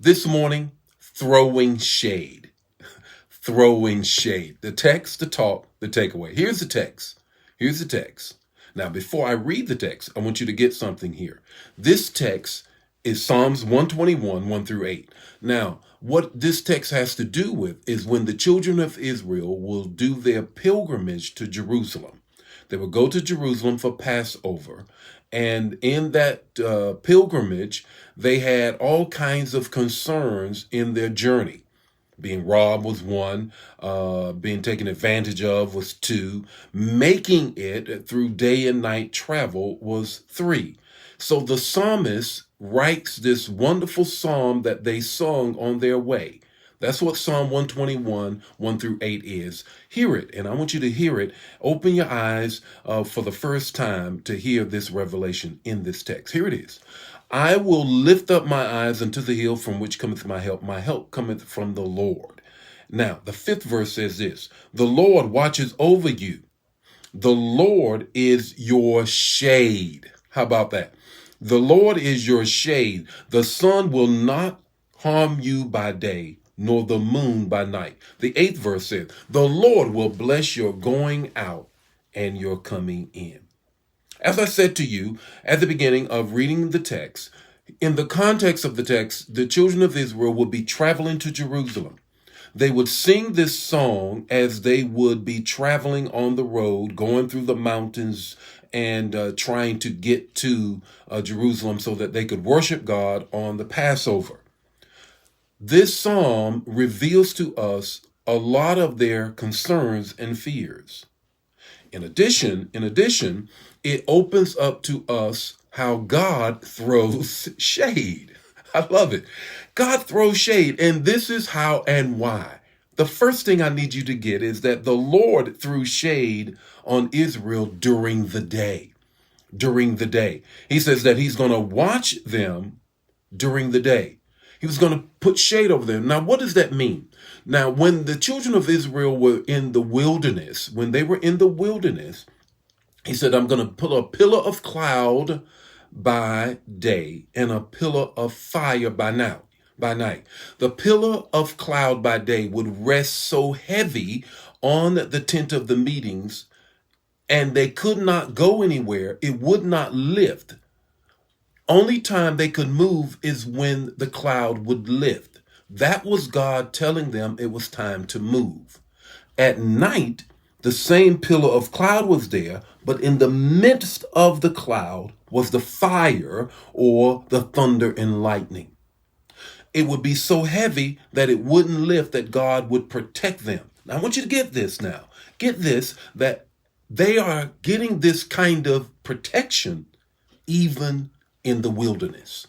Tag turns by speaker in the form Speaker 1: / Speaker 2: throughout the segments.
Speaker 1: This morning, throwing shade. Throwing shade. The text, the talk, the takeaway. Here's the text. Here's the text. Now, before I read the text, I want you to get something here. This text is Psalms 121, 1 through 8. Now, what this text has to do with is when the children of Israel will do their pilgrimage to Jerusalem. They will go to Jerusalem for Passover. And in that pilgrimage, they had all kinds of concerns in their journey. Being robbed was one, being taken advantage of was two, making it through day and night travel was three. So the psalmist writes this wonderful psalm that they sung on their way. That's what Psalm 121, 1 through 8 is. Hear it, and I want you to hear it. Open your eyes for the first time to hear this revelation in this text. Here it is. I will lift up my eyes unto the hill from which cometh my help. My help cometh from the Lord. Now, the fifth verse says this. The Lord watches over you. The Lord is your shade. How about that? The Lord is your shade. The sun will not harm you by day, nor the moon by night. The eighth verse says, the Lord will bless your going out and your coming in. As I said to you at the beginning of reading the text, in the context of the text, the children of Israel would be traveling to Jerusalem. They would sing this song as they would be traveling on the road, going through the mountains and trying to get to Jerusalem so that they could worship God on the Passover. This psalm reveals to us a lot of their concerns and fears. In addition, it opens up to us how God throws shade. I love it. God throws shade, and this is how and why. The first thing I need you to get is that the Lord threw shade on Israel during the day. During the day. He says that he's going to watch them during the day. He was going to put shade over them. Now, what does that mean? Now, when the children of Israel were in the wilderness, he said, I'm going to put a pillar of cloud by day and a pillar of fire by night. The pillar of cloud by day would rest so heavy on the tent of the meetings, and they could not go anywhere. It would not lift. Only time they could move is when the cloud would lift. That was God telling them it was time to move. At night, the same pillar of cloud was there, but in the midst of the cloud was the fire or the thunder and lightning. It would be so heavy that it wouldn't lift, that God would protect them. Now, I want you to get this now. Get this, that they are getting this kind of protection even in the wilderness.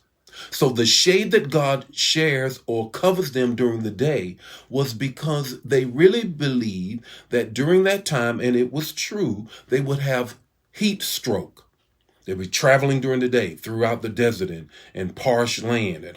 Speaker 1: So the shade that God shares or covers them during the day was because they really believed that during that time, and it was true, they would have heat stroke. They'd be traveling during the day throughout the desert and harsh land.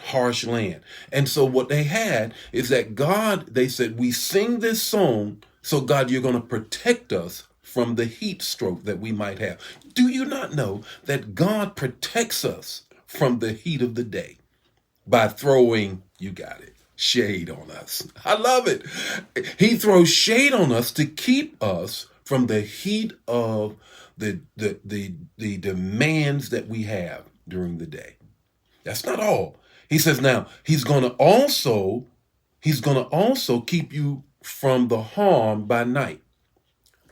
Speaker 1: And so what they had is that God, they said, we sing this song, so God, you're going to protect us from the heat stroke that we might have. Do you not know that God protects us from the heat of the day by throwing, you got it, shade on us? I love it. He throws shade on us to keep us from the heat of the demands that we have during the day. That's not all. He says now he's going to also keep you from the harm by night.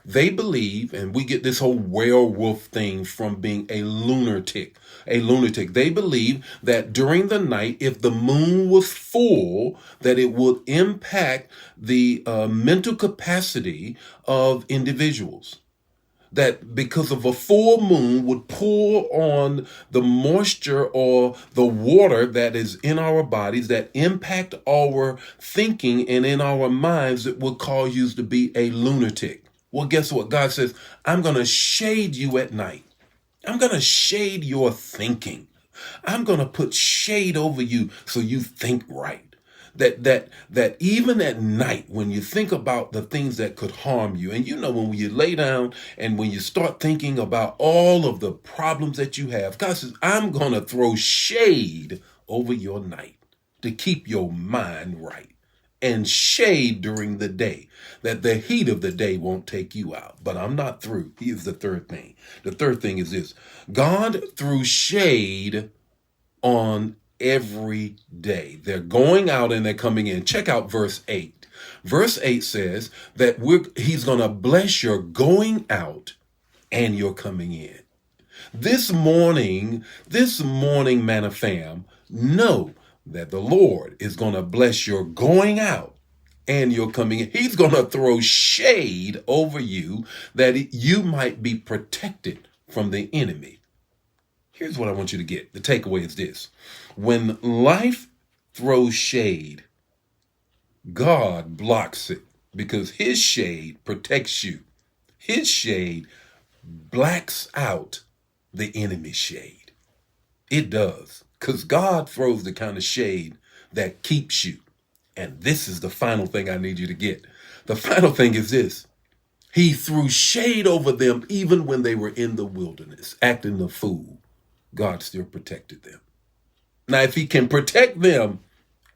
Speaker 1: They believe, and we get this whole werewolf thing from being a lunatic. They believe that during the night, if the moon was full, that it would impact the mental capacity of individuals. That because of a full moon would pour on the moisture or the water that is in our bodies that impact our thinking, and in our minds, it would cause you to be a lunatic. Well, guess what? God says, I'm going to shade you at night. I'm going to shade your thinking. I'm going to put shade over you so you think right. That even at night, when you think about the things that could harm you, and you know, when you lay down and when you start thinking about all of the problems that you have, God says, I'm going to throw shade over your night. to keep your mind right, and shade during the day, that the heat of the day won't take you out. But I'm not through. Here's the third thing. The third thing is this: God threw shade on every day. They're going out and they're coming in. Check out verse 8. Verse 8 says that he's going to bless your going out and your coming in. This morning, Manna fam, know that the Lord is going to bless your going out and your coming in. He's going to throw shade over you that you might be protected from the enemy. Here's what I want you to get. The takeaway is this: when life throws shade, God blocks it because his shade protects you. His shade blacks out the enemy's shade. It does, because God throws the kind of shade that keeps you. And this is the final thing I need you to get. The final thing is this: he threw shade over them even when they were in the wilderness, acting the fool. God still protected them. Now, if he can protect them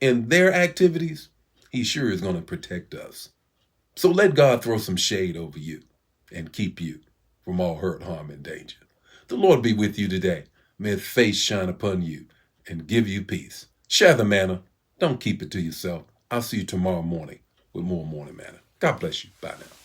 Speaker 1: in their activities, he sure is going to protect us. So let God throw some shade over you and keep you from all hurt, harm, and danger. The Lord be with you today. May his face shine upon you and give you peace. Share the manna. Don't keep it to yourself. I'll see you tomorrow morning with more Morning Manna. God bless you. Bye now.